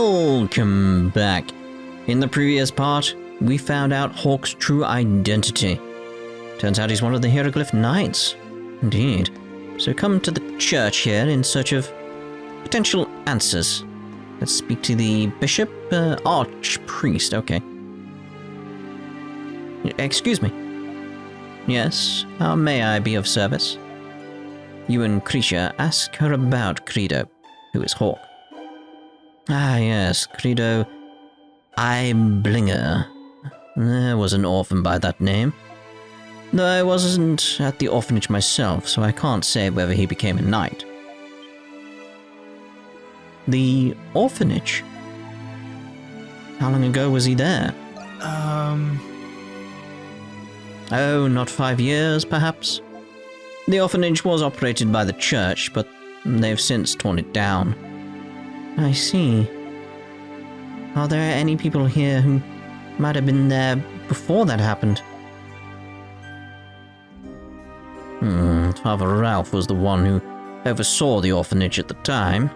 Welcome back. In the previous part, we found out Hawk's true identity. Turns out he's one of the Hieroglyph Knights. Indeed. So come to the church here in search of potential answers. Let's speak to the bishop, archpriest, okay. Excuse me. Yes, how may I be of service? You and Krisha ask her about Credo, who is Hawk. Ah yes, Credo Blinger. There was an orphan by that name. Though I wasn't at the orphanage myself, so I can't say whether he became a knight. The orphanage? How long ago was he there? Oh, not 5 years, perhaps? The orphanage was operated by the church, but they've since torn it down. I see. Are there any people here who might have been there before that happened? Father Ralph was the one who oversaw the orphanage at the time.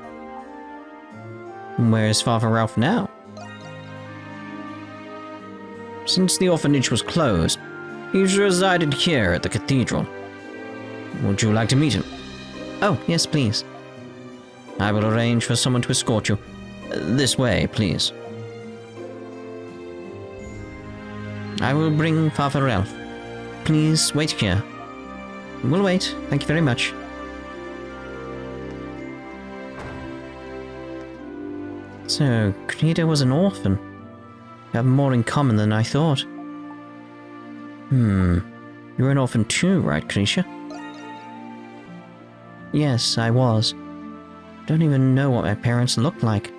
Where is Father Ralph now? Since the orphanage was closed, he's resided here at the cathedral. Would you like to meet him? Oh, yes, please. I will arrange for someone to escort you. This way, please. I will bring Father Ralph. Please wait here. We'll wait. Thank you very much. So, Credo was an orphan. You have more in common than I thought. You're an orphan too, right, Krisha? Yes, I was. Don't even know what my parents looked like.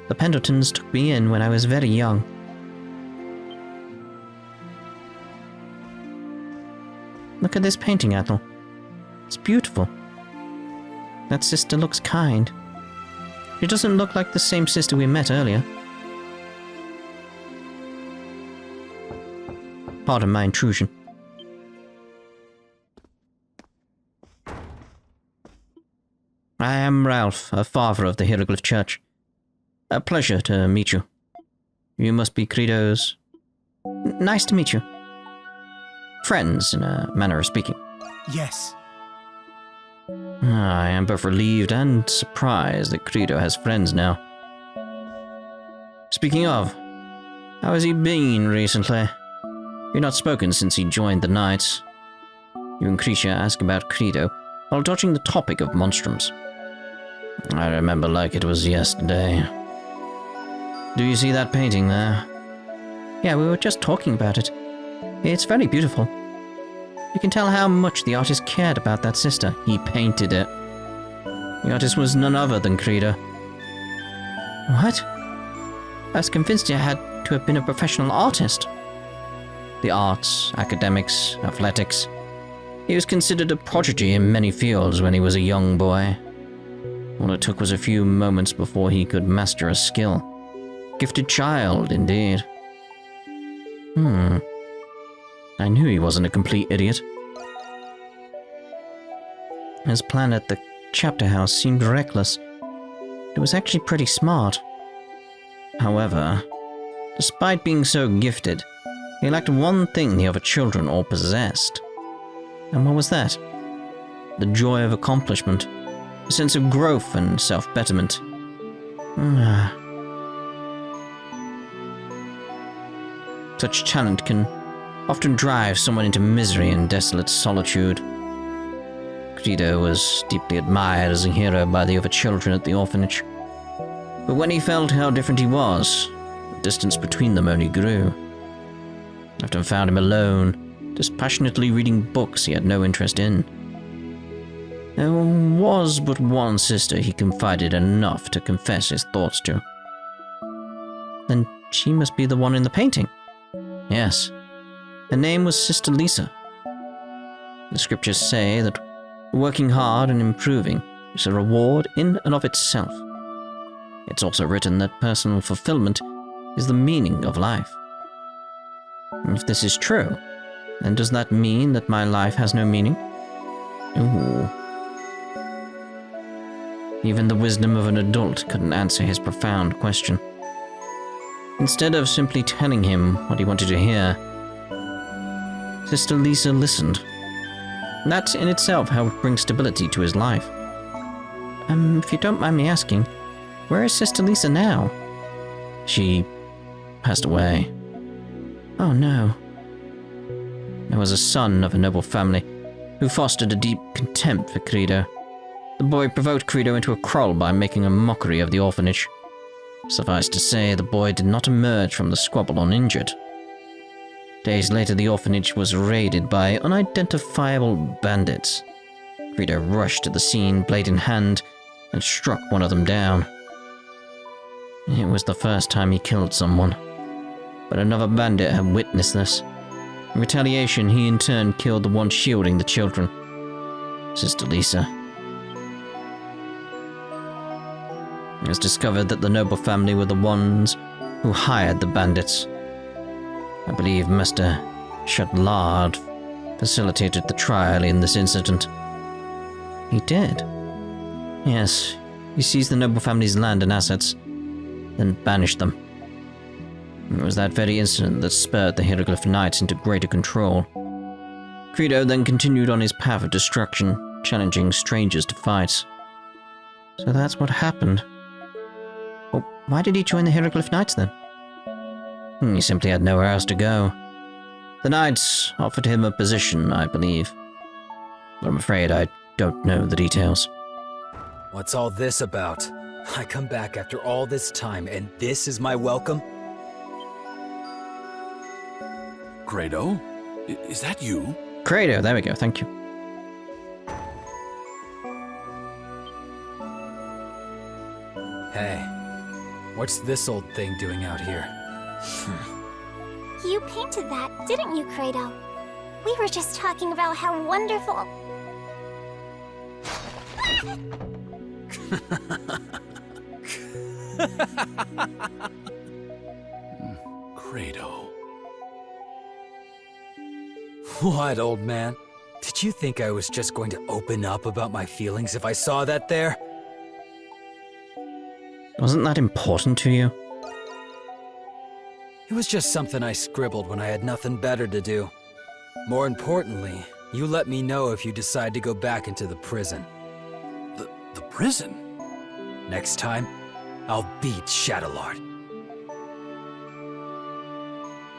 The Pendletons took me in when I was very young. Look at this painting, Adol. It's beautiful. That sister looks kind. She doesn't look like the same sister we met earlier. Pardon my intrusion. I am Ralph, a father of the Hieroglyph Church. A pleasure to meet you. You must be Credo's... Nice to meet you. Friends, in a manner of speaking. Yes. I am both relieved and surprised that Credo has friends now. Speaking of, how has he been recently? You've not spoken since he joined the Knights. You and Krisha ask about Credo while dodging the topic of monstrums. I remember like it was yesterday. Do you see that painting there? Yeah, we were just talking about it. It's very beautiful. You can tell how much the artist cared about that sister. He painted it. The artist was none other than Credo. What? I was convinced you had to have been a professional artist. The arts, academics, athletics. He was considered a prodigy in many fields when he was a young boy. All it took was a few moments before he could master a skill. Gifted child, indeed. I knew he wasn't a complete idiot. His plan at the chapter house seemed reckless. It was actually pretty smart. However, despite being so gifted, he lacked one thing the other children all possessed. And what was that? The joy of accomplishment, a sense of growth and self-betterment. Such talent can often drive someone into misery and desolate solitude. Credo was deeply admired as a hero by the other children at the orphanage. But when he felt how different he was, the distance between them only grew. I often found him alone, dispassionately reading books he had no interest in. There was but one sister he confided enough to confess his thoughts to. Then she must be the one in the painting. Yes. Her name was Sister Lisa. The scriptures say that working hard and improving is a reward in and of itself. It's also written that personal fulfillment is the meaning of life. If this is true, then does that mean that my life has no meaning? Ooh. Even the wisdom of an adult couldn't answer his profound question. Instead of simply telling him what he wanted to hear, Sister Lisa listened. That in itself helped bring stability to his life. If you don't mind me asking, where is Sister Lisa now? She passed away. Oh no. There was a son of a noble family who fostered a deep contempt for Credo. The boy provoked Credo into a quarrel by making a mockery of the orphanage. Suffice to say, the boy did not emerge from the squabble uninjured. Days later, the orphanage was raided by unidentifiable bandits. Credo rushed to the scene, blade in hand, and struck one of them down. It was the first time he killed someone, but another bandit had witnessed this. In retaliation, he in turn killed the one shielding the children, Sister Lisa. It was discovered that the noble family were the ones who hired the bandits. I believe Master Shadlard facilitated the trial in this incident. He did? Yes, he seized the noble family's land and assets, then banished them. It was that very incident that spurred the Hieroglyph Knights into greater control. Credo then continued on his path of destruction, challenging strangers to fights. So that's what happened. Well, why did he join the Hieroglyph Knights then? He simply had nowhere else to go. The Knights offered him a position, I believe. But I'm afraid I don't know the details. What's all this about? I come back after all this time, and this is my welcome? Credo? Is that you? Credo, there we go, thank you. Hey, what's this old thing doing out here? You painted that, didn't you, Credo? We were just talking about how wonderful... Credo. What, old man? Did you think I was just going to open up about my feelings if I saw that there? Wasn't that important to you? It was just something I scribbled when I had nothing better to do. More importantly, you let me know if you decide to go back into the prison. The prison? Next time, I'll beat Shadowlord.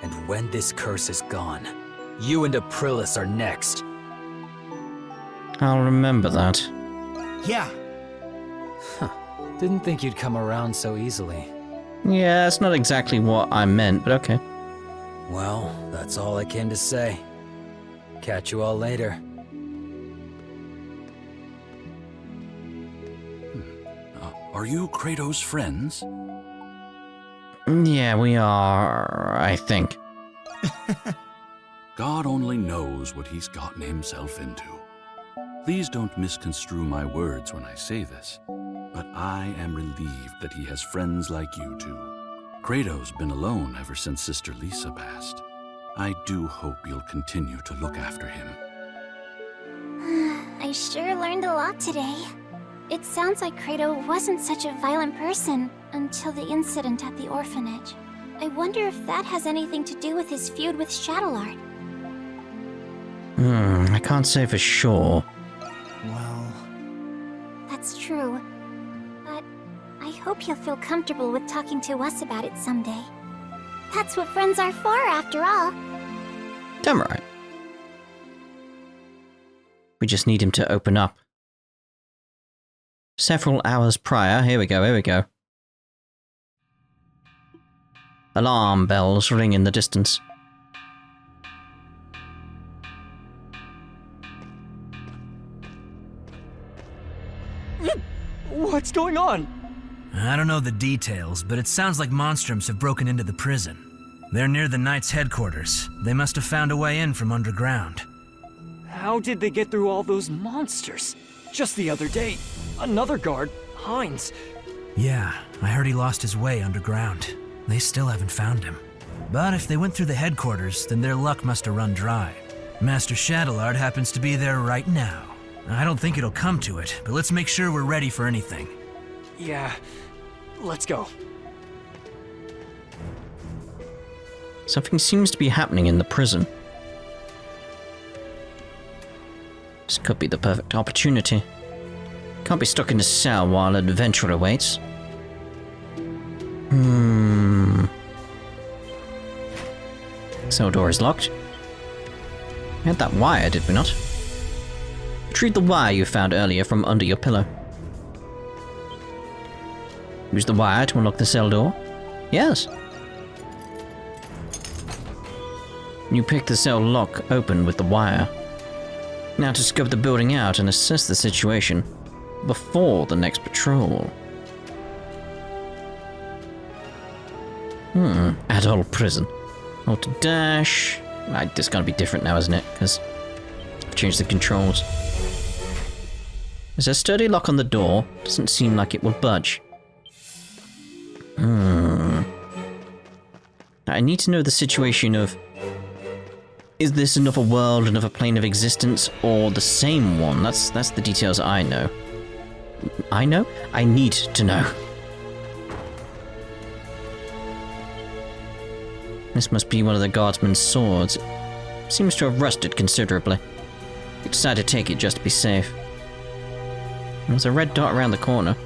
And when this curse is gone, you and Aprilis are next. I'll remember that. Yeah. Didn't think you'd come around so easily. Yeah, that's not exactly what I meant, but okay. Well, that's all I came to say. Catch you all later. Are you Credo's friends? Yeah, we are, I think. God only knows what he's gotten himself into. Please don't misconstrue my words when I say this, but I am relieved that he has friends like you two. Credo's been alone ever since Sister Lisa passed. I do hope you'll continue to look after him. I sure learned a lot today. It sounds like Credo wasn't such a violent person until the incident at the orphanage. I wonder if that has anything to do with his feud with Shadowlord. I can't say for sure. Well... That's true. But I hope he'll feel comfortable with talking to us about it someday. That's what friends are for, after all. Damn right. We just need him to open up. Several hours prior, here we go. Alarm bells ring in the distance. What's going on? I don't know the details, but it sounds like Monstrums have broken into the prison. They're near the Knights' headquarters. They must have found a way in from underground. How did they get through all those monsters? Just the other day, another guard, Hines. Yeah, I heard he lost his way underground. They still haven't found him. But if they went through the headquarters, then their luck must have run dry. Master Shadowlord happens to be there right now. I don't think it'll come to it, but let's make sure we're ready for anything. Yeah, let's go. Something seems to be happening in the prison. This could be the perfect opportunity. Can't be stuck in a cell while adventure awaits. Cell door is locked. We had that wire, did we not? Retrieve the wire you found earlier from under your pillow. Use the wire to unlock the cell door? Yes. You pick the cell lock open with the wire. Now to scope the building out and assess the situation before the next patrol. Adol Prison. Auto dash. This is gonna be different now, isn't it? Because I've changed the controls. There's a sturdy lock on the door. Doesn't seem like it will budge. I need to know the situation of... Is this another world, another plane of existence, or the same one? That's the details I know. I know? I need to know. This must be one of the guardsman's swords. It seems to have rusted considerably. He decided to take it just to be safe. There's a red dot around the corner.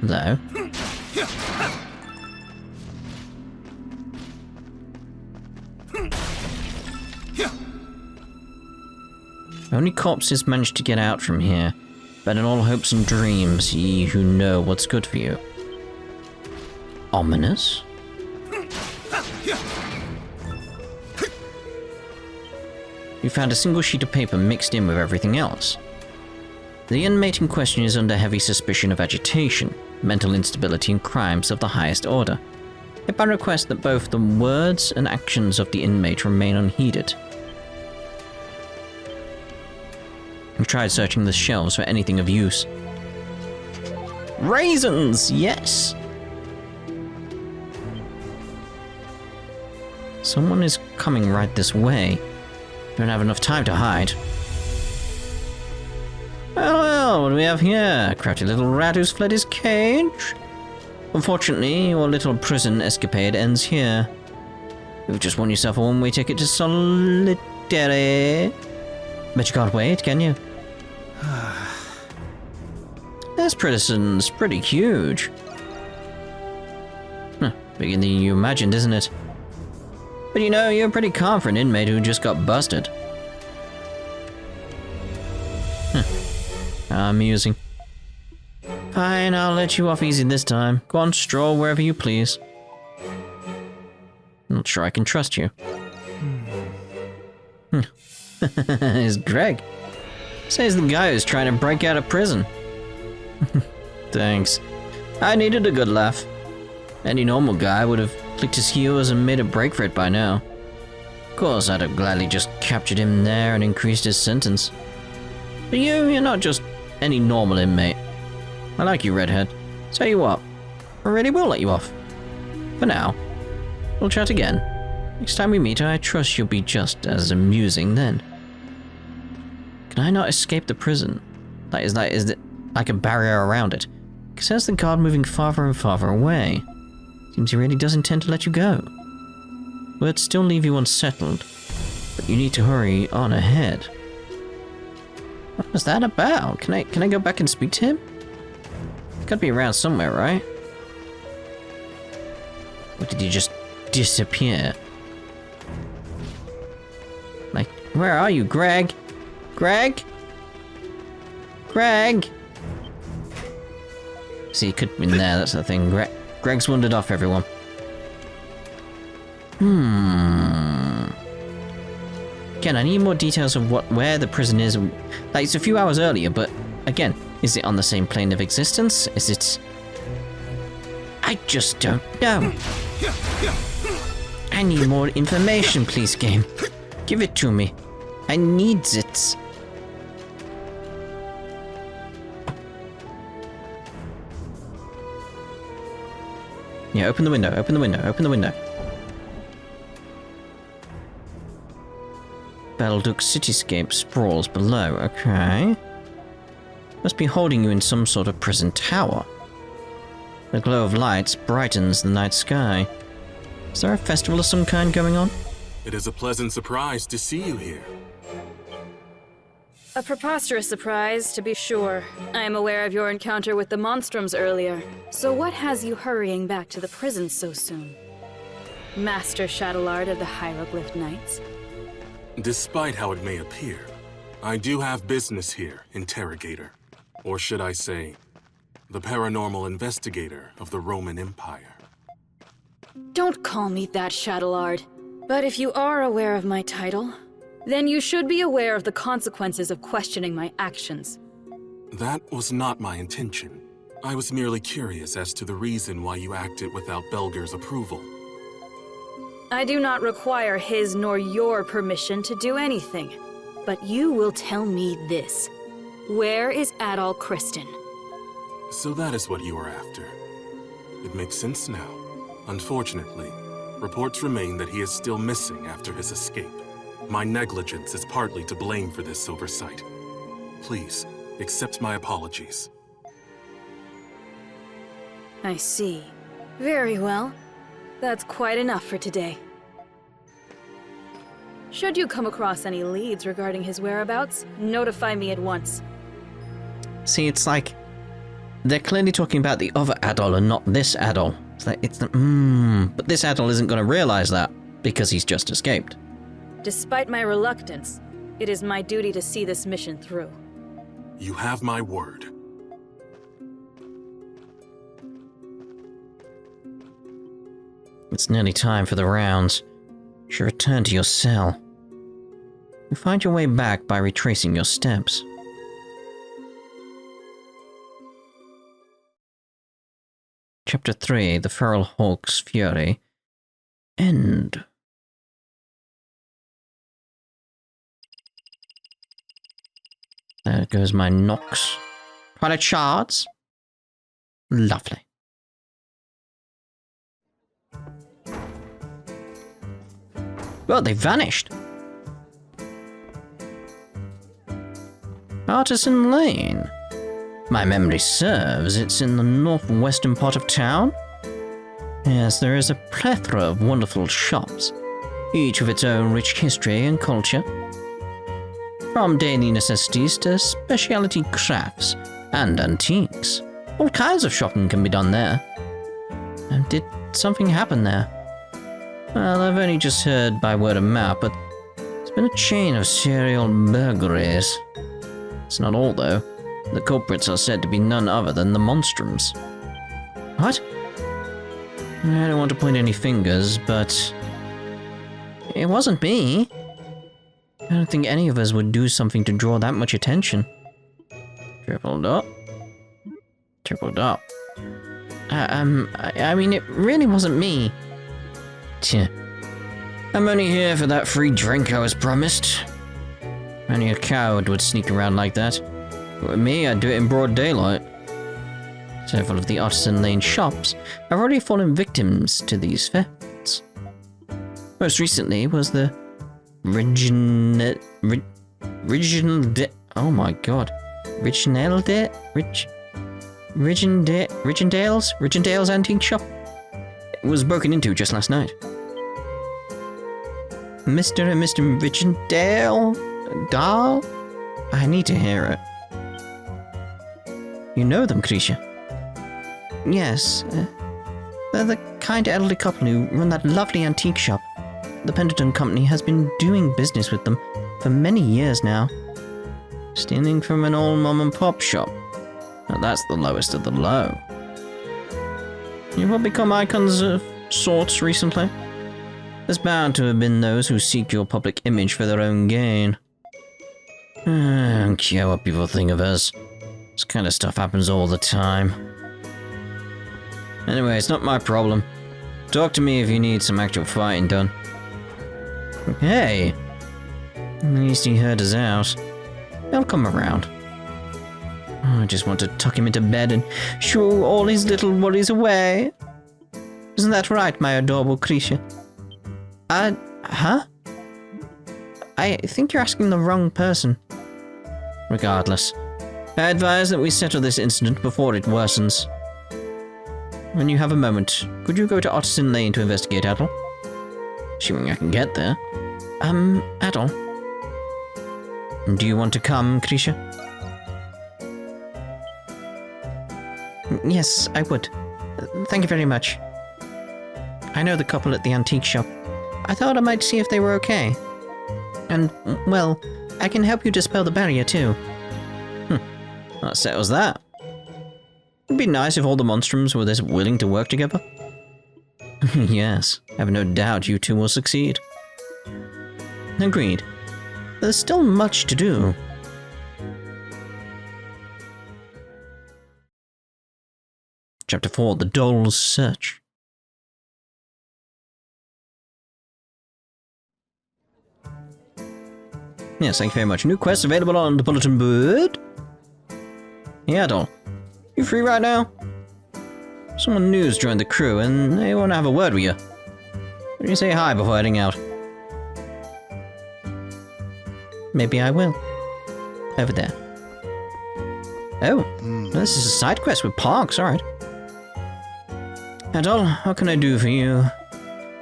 Hello. Only corpses manage to get out from here. But in all hopes and dreams, ye who know what's good for you. Ominous? You found a single sheet of paper mixed in with everything else. The inmate in question is under heavy suspicion of agitation, mental instability, and crimes of the highest order. If I request that both the words and actions of the inmate remain unheeded. We tried searching the shelves for anything of use. Raisins! Yes! Someone is coming right this way. Don't have enough time to hide. Well, what do we have here? A crafty little rat who's fled his cage? Unfortunately, your little prison escapade ends here. You've just won yourself a one-way ticket to solitary. Bet you can't wait, can you? This prison's pretty huge. Bigger than you imagined, isn't it? But you know, you're pretty calm for an inmate who just got busted. Amusing. Fine, I'll let you off easy this time. Go on, stroll wherever you please. Not sure I can trust you. It's Greg. Says the guy who's trying to break out of prison. Thanks. I needed a good laugh. Any normal guy would have clicked his heels and made a break for it by now. Of course, I'd have gladly just captured him there and increased his sentence. But you're not just any normal inmate. I like you, redhead. Tell you what, I really will let you off. For now. We'll chat again. Next time we meet, I trust you'll be just as amusing then. Can I not escape the prison? Is it like a barrier around it? Because there's the guard moving farther and farther away. Seems he really does intend to let you go. Will it still leave you unsettled? But you need to hurry on ahead. What was that about? Can I go back and speak to him? Gotta be around somewhere, right? Or did he just disappear? Like, where are you, Greg? Greg? Greg? See, he could have been there, that's the thing. Greg's wandered off, everyone. Again, I need more details of where the prison is. Like, it's a few hours earlier, but again, is it on the same plane of existence? Is it... I just don't know. I need more information, please, game. Give it to me. I need it. Yeah, open the window, open the window, open the window. Balduq cityscape sprawls below, okay. Must be holding you in some sort of prison tower. The glow of lights brightens the night sky. Is there a festival of some kind going on? It is a pleasant surprise to see you here. A preposterous surprise, to be sure. I am aware of your encounter with the Monstrums earlier. So what has you hurrying back to the prison so soon? Master Shadowlord of the Hieroglyph Knights? Despite how it may appear, I do have business here, Interrogator. Or should I say, the Paranormal Investigator of the Roman Empire. Don't call me that, Shadowlord. But if you are aware of my title, then you should be aware of the consequences of questioning my actions. That was not my intention. I was merely curious as to the reason why you acted without Belger's approval. I do not require his nor your permission to do anything. But you will tell me this. Where is Adol Christin? So that is what you are after. It makes sense now. Unfortunately, reports remain that he is still missing after his escape. My negligence is partly to blame for this oversight. Please, accept my apologies. I see. Very well. That's quite enough for today. Should you come across any leads regarding his whereabouts, notify me at once. See, it's like they're clearly talking about the other Adol and not this Adol. It's like, but this Adol isn't going to realize that because he's just escaped. Despite my reluctance, it is my duty to see this mission through. You have my word. It's nearly time for the rounds. You should return to your cell. You find your way back by retracing your steps. Chapter 3, The Feral Hawk's Fury. End. There goes my Nox. Twilight shards. Lovely. Well, they vanished. Artisan Lane. My memory serves, it's in the northwestern part of town. Yes, there is a plethora of wonderful shops, each with its own rich history and culture. From daily necessities to specialty crafts and antiques. All kinds of shopping can be done there. Did something happen there? Well, I've only just heard by word of mouth, but there's been a chain of serial burglaries. It's not all, though. The culprits are said to be none other than the Monstrums. What? I don't want to point any fingers, but it wasn't me. I don't think any of us would do something to draw that much attention. Tripled up. Tripled up. I mean, it really wasn't me. Tch. I'm only here for that free drink I was promised. Only a coward would sneak around like that. But with me, I'd do it in broad daylight. Several of the Artisan Lane shops have already fallen victims to these thefts. Most recently was the Rigendale's antique shop. It was broken into just last night. Mr. and Mr. Rigendale? Doll? I need to hear it. You know them, Krisha? Yes. They're the kind elderly couple who run that lovely antique shop. The Pendleton Company has been doing business with them for many years now. Stealing from an old mom-and-pop shop. Now that's the lowest of the low. You've all become icons of sorts recently. There's bound to have been those who seek your public image for their own gain. I don't care what people think of us. This kind of stuff happens all the time. Anyway, it's not my problem. Talk to me if you need some actual fighting done. Hey! At least he heard us out. He'll come around. I just want to tuck him into bed and shoo all his little worries away. Isn't that right, my adorable creature? Huh? I think you're asking the wrong person. Regardless, I advise that we settle this incident before it worsens. When you have a moment, could you go to Otterson Lane to investigate, Adol? Assuming I can get there. Adol? Do you want to come, Krisha? Yes, I would. Thank you very much. I know the couple at the antique shop. I thought I might see if they were okay. And, well, I can help you dispel the barrier too. That settles that. It'd be nice if all the monstrums were this willing to work together. Yes, I have no doubt you two will succeed. Agreed. There's still much to do. Chapter 4, The Doll's Search. Yes, thank you very much. New quests available on the bulletin board. Yeah, Adol. You free right now? Someone new's joined the crew and they want to have a word with you. Why don't you say hi before heading out? Maybe I will. Over there. Oh, this is a side quest with Parks, alright. Adol, what can I do for you?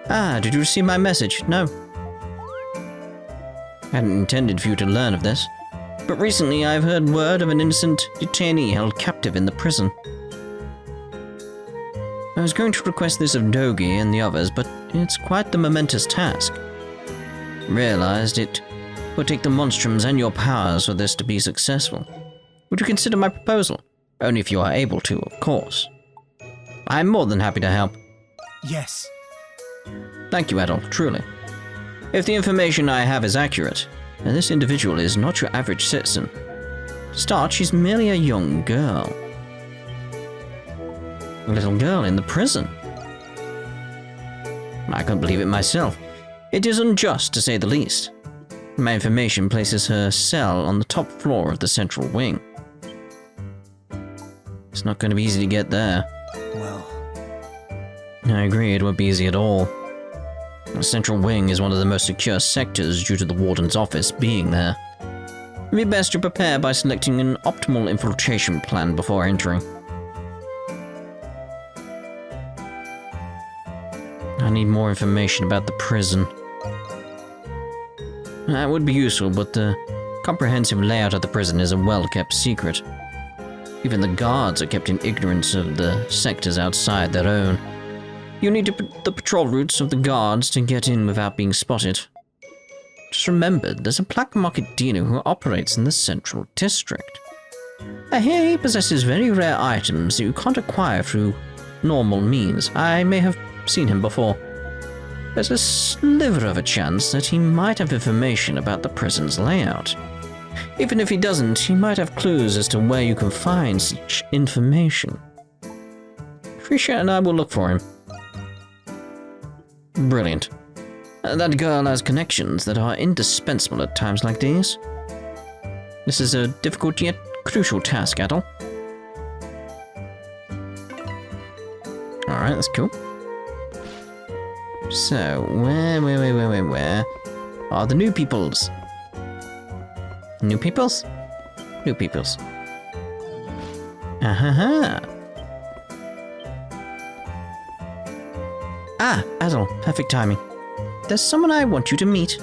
Ah, did you receive my message? No. I hadn't intended for you to learn of this, but recently I've heard word of an innocent detainee held captive in the prison. I was going to request this of Dogi and the others, but it's quite the momentous task. Realized it would take the monstrums and your powers for this to be successful. Would you consider my proposal? Only if you are able to, of course. I'm more than happy to help. Yes. Thank you, Adol, truly. If the information I have is accurate, then this individual is not your average citizen. To start, she's merely a young girl. A little girl in the prison. I couldn't believe it myself. It is unjust, to say the least. My information places her cell on the top floor of the central wing. It's not going to be easy to get there. Well, I agree, it won't be easy at all. The central wing is one of the most secure sectors due to the warden's office being there. It'd be best to prepare by selecting an optimal infiltration plan before entering. I need more information about the prison. That would be useful, but the comprehensive layout of the prison is a well-kept secret. Even the guards are kept in ignorance of the sectors outside their own. You need the patrol routes of the guards to get in without being spotted. Just remember, there's a black market dealer who operates in the central district. I hear he possesses very rare items that you can't acquire through normal means. I may have seen him before. There's a sliver of a chance that he might have information about the prison's layout. Even if he doesn't, he might have clues as to where you can find such information. Krisha and I will look for him. Brilliant. That girl has connections that are indispensable at times like these. This is a difficult yet crucial task, Adol. Alright, that's cool. So, where are the new peoples? New peoples? New peoples. Ah, Adol, perfect timing. There's someone I want you to meet.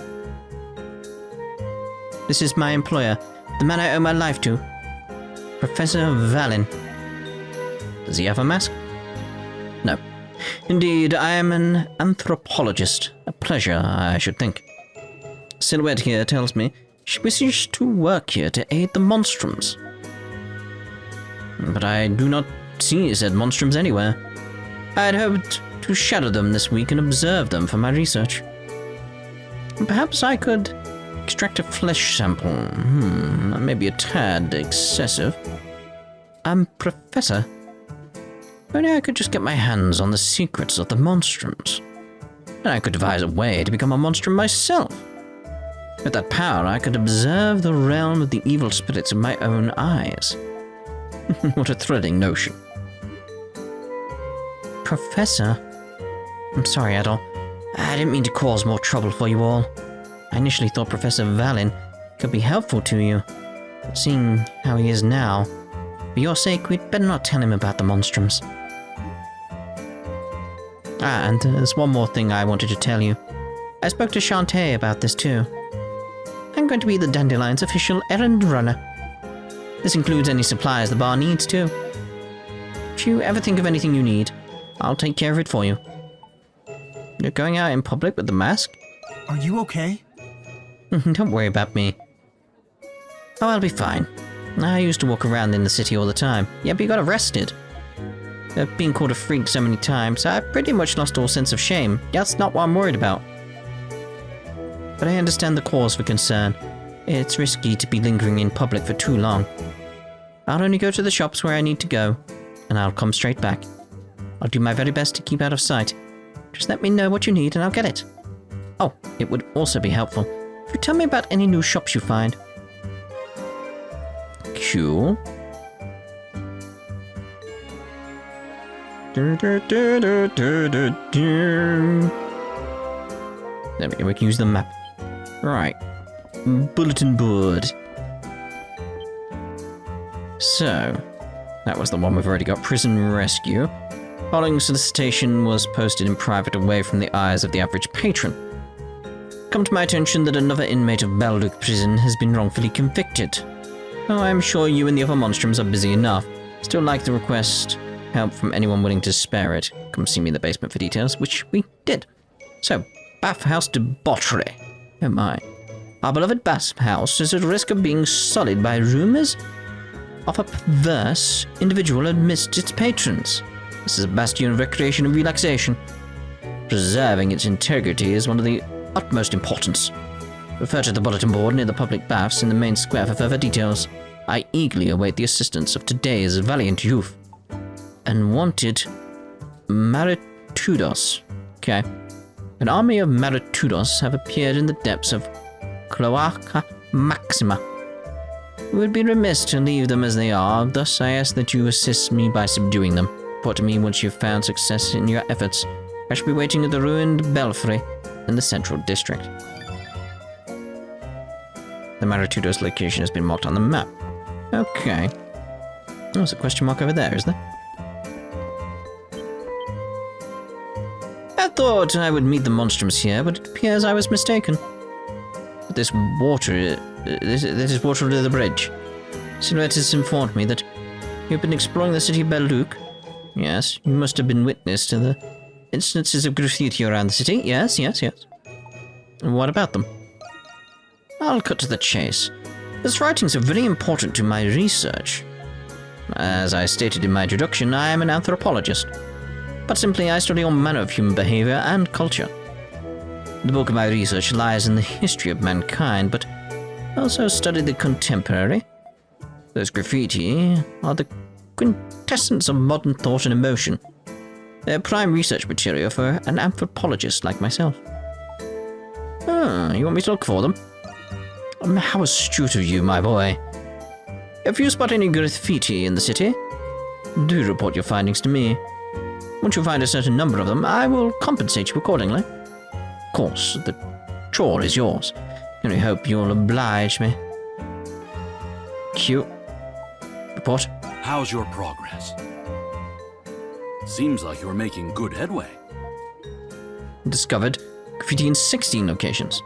This is my employer, the man I owe my life to, Professor Valen. Does he have a mask? No. Indeed, I am an anthropologist. A pleasure, I should think. Silhouette here tells me she wishes to work here to aid the monstrums. But I do not see said monstrums anywhere. I had hoped to shadow them this week and observe them for my research. Perhaps I could extract a flesh sample. That may be a tad excessive. Professor, only I could just get my hands on the secrets of the monstrums. And I could devise a way to become a monstrum myself. With that power, I could observe the realm of the evil spirits with my own eyes. What a thrilling notion. Professor, I'm sorry, Adol. I didn't mean to cause more trouble for you all. I initially thought Professor Valen could be helpful to you, but seeing how he is now, for your sake, we'd better not tell him about the monstrums. And there's one more thing I wanted to tell you. I spoke to Shantae about this too. I'm going to be the Dandelion's official errand runner. This includes any supplies the bar needs too. If you ever think of anything you need, I'll take care of it for you. You're going out in public with the mask? Are you okay? Don't worry about me. Oh, I'll be fine. I used to walk around in the city all the time. Yeah, but you got arrested. Being called a freak so many times, I pretty much lost all sense of shame. That's not what I'm worried about. But I understand the cause for concern. It's risky to be lingering in public for too long. I'll only go to the shops where I need to go, and I'll come straight back. I'll do my very best to keep out of sight. Just let me know what you need and I'll get it. Oh, it would also be helpful if you tell me about any new shops you find. Cool. There we go, we can use the map. Right. Bulletin board. So, that was the one we've already got. Prison rescue. Following solicitation was posted in private away from the eyes of the average patron. Come to my attention that another inmate of Balduq prison has been wrongfully convicted. Oh, I am sure you and the other monstrums are busy enough. Still like the request. Help from anyone willing to spare it. Come see me in the basement for details, which we did. So, bathhouse debauchery. Oh my. Our beloved bathhouse is at risk of being sullied by rumors of a perverse individual amidst its patrons. This is a bastion of recreation and relaxation. Preserving its integrity is one of the utmost importance. Refer to the bulletin board near the public baths in the main square for further details. I eagerly await the assistance of today's valiant youth. Unwanted Maritudos. Okay. An army of Maritudos have appeared in the depths of Cloaca Maxima. It would be remiss to leave them as they are, thus I ask that you assist me by subduing them. Report to me once you've found success in your efforts. I shall be waiting at the ruined belfry in the central district. The Maritudos location has been marked on the map. Okay. There's a question mark over there, is there? I thought I would meet the monstrums here, but it appears I was mistaken. But this water... This is water under the bridge. Silhouette has informed me that you've been exploring the city of Balduq. Yes, you must have been witness to the instances of graffiti around the city. Yes. And what about them? I'll cut to the chase. These writings are very important to my research. As I stated in my introduction, I am an anthropologist. But simply I study all manner of human behavior and culture. The bulk of my research lies in the history of mankind, but I also study the contemporary. Those graffiti are the quintessence of modern thought and emotion. They're prime research material for an anthropologist like myself. You want me to look for them? How astute of you, my boy. If you spot any graffiti in the city, do report your findings to me. Once you find a certain number of them, I will compensate you accordingly. Of course, the chore is yours. I only hope you'll oblige me. Q. Report. How's your progress? Seems like you're making good headway. Discovered graffiti in 16 locations.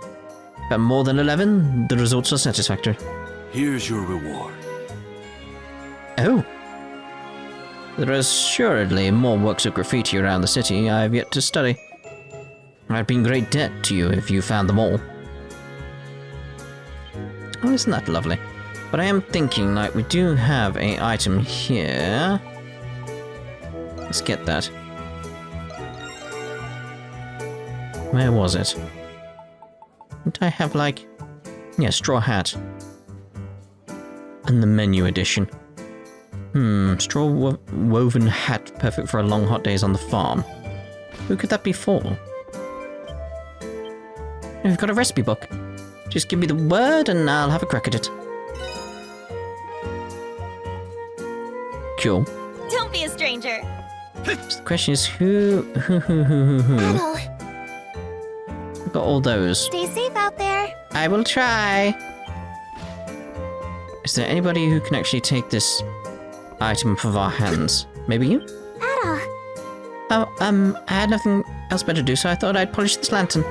At more than 11, the results are satisfactory. Here's your reward. Oh. There are assuredly more works of graffiti around the city I have yet to study. I'd be in great debt to you if you found them all. Oh, isn't that lovely? But I am thinking, like, we do have an item here. Let's get that. Where was it? Didn't I have, like... Yeah, straw hat. And the menu edition. Straw woven hat, perfect for a long hot days on the farm. Who could that be for? We've got a recipe book. Just give me the word and I'll have a crack at it. Cool. Don't be a stranger. So the question is who? Adol, I've got all those. stay safe out there. I will try. Is there anybody who can actually take this item off of our hands? Maybe you? Adol, Oh, I had nothing else better to do, so I thought I'd polish this lantern.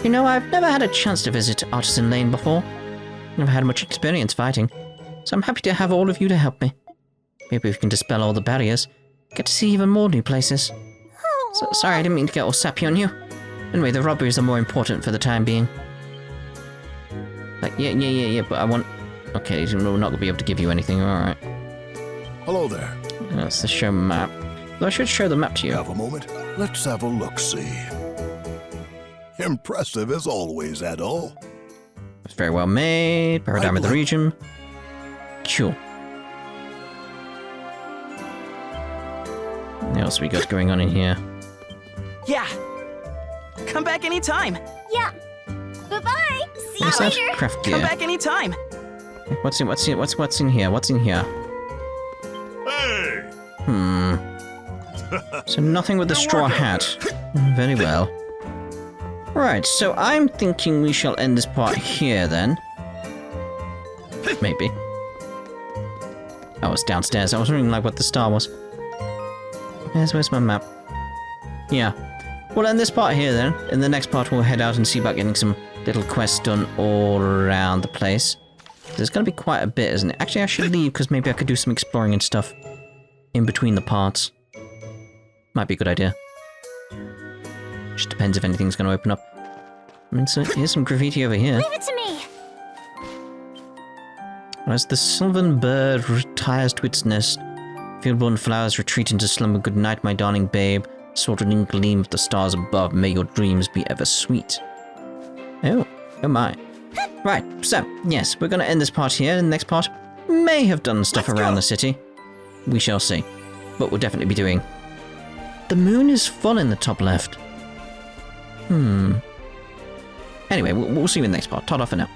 You know, I've never had a chance to visit Artisan Lane before. Never had much experience fighting, so I'm happy to have all of you to help me. Maybe we can dispel all the barriers, get to see even more new places. So, sorry, I didn't mean to get all sappy on you. Anyway, the robberies are more important for the time being. Like, yeah, but I want... Okay, we're not going to be able to give you anything, alright. Hello there. That's the show map. Though I should show the map to you. Have a moment? Let's have a look-see. Impressive as always, Adol. It's very well made. Paradigm of the region. Cool. What else we got going on in here? Yeah. Come back anytime. yeah. Bye-bye. See What's you that? later. Craft Come gear. back anytime. What's in here? What's in here? Hey! So nothing with the straw hat. Very well. Right, so I'm thinking we shall end this part here then. Maybe. Oh, it's downstairs. I was wondering like what the star was. Where's my map? Yeah. We'll end this part here then. In the next part we'll head out and see about getting some little quests done all around the place. There's going to be quite a bit, isn't it? Actually, I should leave because maybe I could do some exploring and stuff in between the parts. Might be a good idea. Just depends if anything's going to open up. I mean, so here's some graffiti over here. Leave it to me. As the sylvan bird retires to its nest, field-born flowers retreat into slumber. Good night, my darling babe. Swordling gleam of the stars above. May your dreams be ever sweet. Oh my. Right, so, yes, we're going to end this part here, and the next part may have done stuff around the city. We shall see. But we'll definitely be doing... The moon is full in the top left. Anyway, we'll see you in the next part. Ta-da for now.